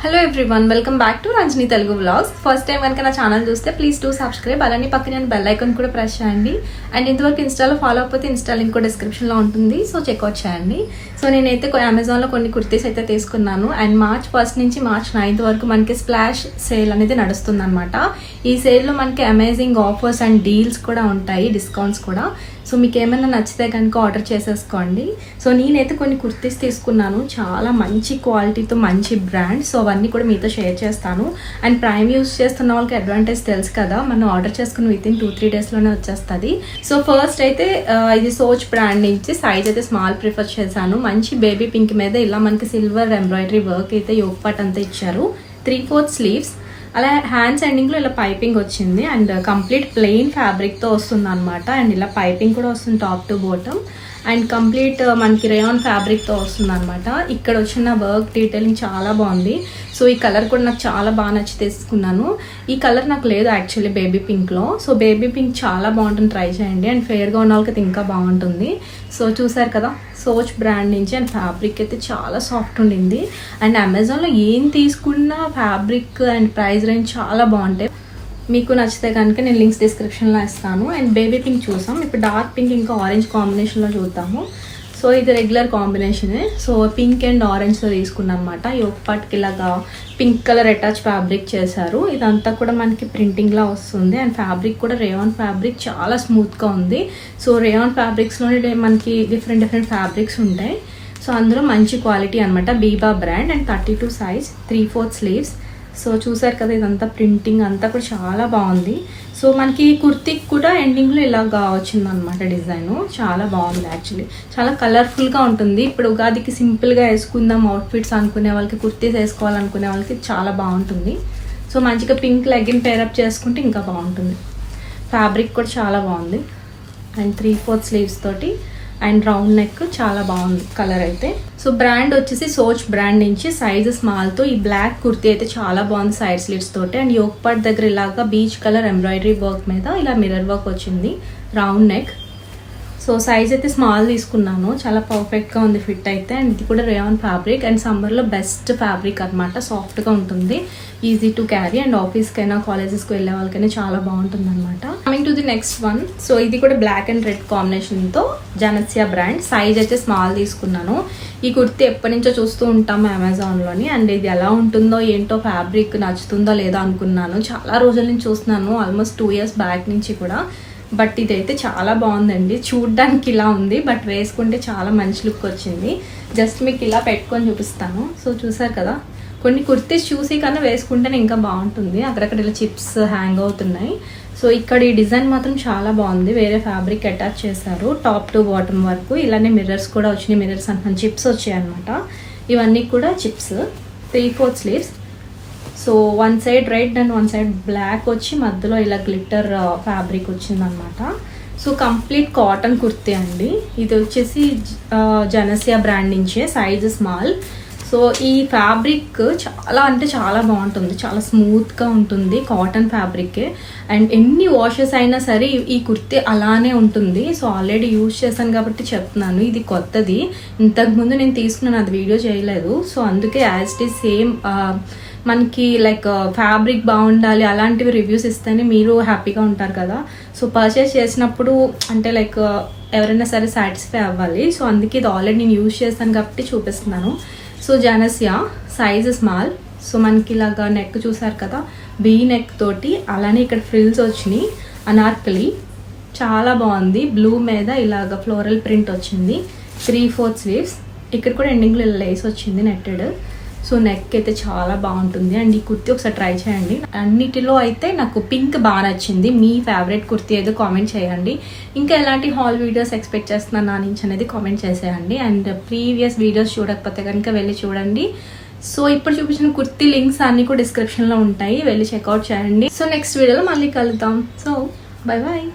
Hello everyone, welcome back to Ranjani Telugu vlogs. First time కనుక నా channel చూస్తే ప్లీజ్ డూ సబ్స్క్రైబ్. అలానే పక్కన బెల్ ఐకాన్ కూడా ప్రెస్ చేయండి. అండ్ ఇంతవరకు ఇన్స్టాలో ఫాలో అవ్వకపోతే ఇన్స్టా లింక్ కూడా డిస్క్రిప్షన్లో ఉంటుంది, సో చెక్అవుట్ చేయండి. సో నేనైతే అమెజాన్లో కొన్ని కుర్తీస్ అయితే తీసుకున్నాను. అండ్ మార్చ్ 1 నుంచి మార్చ్ 9 వరకు మనకి స్ప్లాష్ సేల్ అనేది నడుస్తుంది అనమాట. ఈ సేల్లో మనకి అమేజింగ్ ఆఫర్స్ అండ్ డీల్స్ కూడా ఉంటాయి, డిస్కౌంట్స్ కూడా. సో మీకు ఏమైనా నచ్చితే కనుక ఆర్డర్ చేసేసుకోండి. సో నేనైతే కొన్ని కుర్తీస్ తీసుకున్నాను, చాలా మంచి క్వాలిటీతో, మంచి బ్రాండ్. సో అవన్నీ కూడా మీతో షేర్ చేస్తాను. అండ్ ప్రైమ్ యూస్ చేస్తున్న వాళ్ళకి అడ్వాంటేజ్ తెలుసు కదా, మనం ఆర్డర్ చేసుకుని వితిన్ 2-3 డేస్లోనే వచ్చేస్తుంది. సో ఫస్ట్ అయితే ఇది సోచ్ బ్రాండ్ నుంచి సైజ్ అయితే స్మాల్ ప్రిఫర్ చేశాను. మంచి బేబీ పింక్ మీద ఇలా మనకి సిల్వర్ ఎంబ్రాయిడరీ వర్క్ అయితే యోక్ పార్ట్ అంతా ఇచ్చారు. 3/4 స్లీవ్స్, అలా హ్యాండ్స్ ఎండింగ్లో ఇలా పైపింగ్ వచ్చింది. అండ్ కంప్లీట్ ప్లెయిన్ ఫ్యాబ్రిక్తో వస్తుంది అనమాట. అండ్ ఇలా పైపింగ్ కూడా వస్తుంది top to bottom. And complete మనకి రేయాన్ ఫ్యాబ్రిక్తో వస్తుంది అనమాట. ఇక్కడ వచ్చిన వర్క్ డీటెయిలింగ్ చాలా బాగుంది. సో ఈ కలర్ కూడా నాకు చాలా బాగా నచ్చి తీసుకున్నాను. ఈ కలర్ నాకు లేదు యాక్చువల్లీ బేబీ పింక్లో. సో బేబీ పింక్ చాలా బాగుంటుంది, ట్రై చేయండి. అండ్ ఫెయిర్గా ఉన్న వాళ్ళకి ఇంకా బాగుంటుంది. సో చూసారు కదా, సోచ్ బ్రాండ్ నుంచి. అండ్ ఫ్యాబ్రిక్ అయితే చాలా సాఫ్ట్ ఉండింది. అండ్ అమెజాన్లో ఏం తీసుకున్నా ఫ్యాబ్రిక్ అండ్ ప్రైస్ రేంజ్ చాలా బాగుంటాయి. మీకు నచ్చితే కనుక నేను లింక్స్ డిస్క్రిప్షన్లో ఇస్తాను. అండ్ బేబీ పింక్ చూసాం, ఇప్పుడు డార్క్ పింక్ ఇంకా ఆరెంజ్ కాంబినేషన్లో చూద్దాము. సో ఇది రెగ్యులర్ కాంబినేషనే. సో పింక్ అండ్ ఆరెంజ్తో తీసుకున్నాం అనమాట. యోక్ పార్ట్కి ఇలాగా పింక్ కలర్ అటాచ్ ఫ్యాబ్రిక్ చేశారు. ఇదంతా కూడా మనకి ప్రింటింగ్లా వస్తుంది. అండ్ ఫ్యాబ్రిక్ కూడా రేయాన్ ఫ్యాబ్రిక్ చాలా స్మూత్గా ఉంది. సో రేయాన్ ఫ్యాబ్రిక్స్లోనే మనకి డిఫరెంట్ ఫ్యాబ్రిక్స్ ఉంటాయి. సో అందులో మంచి క్వాలిటీ అనమాట. Biba brand. And 32 size, 3/4 sleeves. So చూసారు కదా, ఇదంతా ప్రింటింగ్ అంతా కూడా చాలా బాగుంది. సో మనకి కుర్తీకి కూడా ఎండింగ్లో ఇలాగా వచ్చింది అనమాట డిజైన్. చాలా బాగుంది యాక్చువల్లీ, చాలా కలర్ఫుల్గా ఉంటుంది. ఇప్పుడు ఉగాదికి సింపుల్గా వేసుకుందాం అవుట్ఫిట్స్ అనుకునే వాళ్ళకి, కుర్తీస్ వేసుకోవాలనుకునే వాళ్ళకి చాలా బాగుంటుంది. సో మంచిగా పింక్ లెగ్గిన్ పేరప్ చేసుకుంటే ఇంకా బాగుంటుంది. ఫ్యాబ్రిక్ కూడా చాలా బాగుంది. అండ్ 3/4 స్లీవ్స్ తోటి అండ్ రౌండ్ నెక్, చాలా బాగుంది కలర్ అయితే. సో బ్రాండ్ వచ్చేసి సోచ్ బ్రాండ్ నుంచి సైజ్ స్మాల్తో ఈ బ్లాక్ కుర్తీ అయితే చాలా బాగుంది సైడ్ స్లీవ్స్ తోటి. అండ్ యోక్ పార్ట్ దగ్గర ఇలాగా బీచ్ కలర్ ఎంబ్రాయిడరీ వర్క్ మీద ఇలా మిర్రర్ వర్క్ వచ్చింది, రౌండ్ నెక్. సో సైజ్ అయితే స్మాల్ తీసుకున్నాను, చాలా పర్ఫెక్ట్గా ఉంది ఫిట్ అయితే. అండ్ ఇది కూడా రేయాన్ ఫ్యాబ్రిక్. అండ్ సమ్మర్లో బెస్ట్ ఫ్యాబ్రిక్ అనమాట, సాఫ్ట్గా ఉంటుంది, ఈజీ టు క్యారీ. అండ్ ఆఫీస్కైనా కాలేజెస్కి వెళ్ళే వాళ్ళకైనా చాలా బాగుంటుంది అనమాట. Coming to the next one. So ఇది కూడా బ్లాక్ అండ్ రెడ్ కాంబినేషన్తో జనసియా బ్రాండ్. సైజ్ అయితే స్మాల్ తీసుకున్నాను. ఈ కుర్తీ ఎప్పటి నుంచో చూస్తూ ఉంటాము అమెజాన్లోని. అండ్ ఇది ఎలా ఉంటుందో ఏంటో, ఫ్యాబ్రిక్ నచ్చుతుందో లేదో అనుకున్నాను. చాలా రోజుల నుంచి చూస్తున్నాను, ఆల్మోస్ట్ 2 years బ్యాక్ నుంచి కూడా. బట్ ఇదైతే చాలా బాగుందండి. చూడ్డానికి ఇలా ఉంది, బట్ వేసుకుంటే చాలా మంచి లుక్ వచ్చింది. జస్ట్ మీకు ఇలా పెట్టుకొని చూపిస్తాను. సో చూసారు కదా, కొన్ని కుర్తీస్ చూసి కన్నా వేసుకుంటేనే ఇంకా బాగుంటుంది. అక్కడక్కడ ఇలా చిప్స్ హ్యాంగ్ అవుతున్నాయి. సో ఇక్కడ ఈ డిజైన్ మాత్రం చాలా బాగుంది. వేరే ఫ్యాబ్రిక్ అటాచ్ చేశారు టాప్ టు బాటమ్ వరకు. ఇలానే మిర్రర్స్ కూడా వచ్చినాయి, మిర్రర్స్ అంటున్నాను, చిప్స్ వచ్చాయి అనమాట. ఇవన్నీ కూడా chips. 3/4 sleeves. So one side red and one side black వచ్చి మధ్యలో ఇలా గ్లిట్టర్ ఫ్యాబ్రిక్ వచ్చిందనమాట. సో కంప్లీట్ కాటన్ కుర్తీ అండి. ఇది వచ్చేసి జనసియా బ్రాండ్ నుంచే, సైజ్ స్మాల్. సో ఈ ఫ్యాబ్రిక్ చాలా అంటే చాలా బాగుంటుంది, చాలా స్మూత్గా ఉంటుంది, కాటన్ ఫ్యాబ్రికే. అండ్ ఎన్ని వాషెస్ అయినా సరే ఈ కుర్తీ అలానే ఉంటుంది. సో ఆల్రెడీ యూజ్ చేశాను కాబట్టి చెప్తున్నాను, ఇది కొత్తది. ఇంతకుముందు నేను తీసుకున్నాను, అది వీడియో చేయలేదు. సో అందుకే యాజ్ ఇట్ ఈజ్ సేమ్ మనకి లైక్ ఫ్యాబ్రిక్ బాగుండాలి అలాంటివి రివ్యూస్ ఇస్తేనే మీరు హ్యాపీగా ఉంటారు కదా. సో పర్చేస్ చేసినప్పుడు అంటే లైక్ ఎవరైనా సరే సాటిస్ఫై అవ్వాలి. సో అందుకే ఇది ఆల్రెడీ నేను యూజ్ చేస్తాను కాబట్టి చూపిస్తున్నాను. సో జనసియా, సైజ్ స్మాల్. సో మనకి ఇలాగా నెక్ చూసారు కదా, బీ నెక్ తోటి. అలానే ఇక్కడ ఫ్రిల్స్ వచ్చినాయి, అనార్కలి, చాలా బాగుంది. బ్లూ మీద ఇలాగ ఫ్లోరల్ ప్రింట్ వచ్చింది. 3/4 స్లీవ్స్. ఇక్కడ కూడా ఎండింగ్లో లేస్ వచ్చింది నెట్టెడ్. సో నెక్ అయితే చాలా బాగుంటుంది. అండ్ ఈ కుర్తీ ఒకసారి ట్రై చేయండి. అన్నిటిలో అయితే నాకు పింక్ బాగా నచ్చింది. మీ ఫేవరెట్ కుర్తీ ఏదో కామెంట్ చేయండి. ఇంకా ఎలాంటి హాల్ వీడియోస్ ఎక్స్పెక్ట్ చేస్తున్నాను నా నుంచి అనేది కామెంట్ చేసేయండి. అండ్ ప్రీవియస్ వీడియోస్ చూడకపోతే కనుక వెళ్ళి చూడండి. సో ఇప్పుడు చూపించిన కుర్తీ లింక్స్ అన్ని కూడా డిస్క్రిప్షన్లో ఉంటాయి, వెళ్ళి చెక్అవుట్ చేయండి. సో నెక్స్ట్ వీడియోలో మళ్ళీ కలుద్దాం. So bye bye.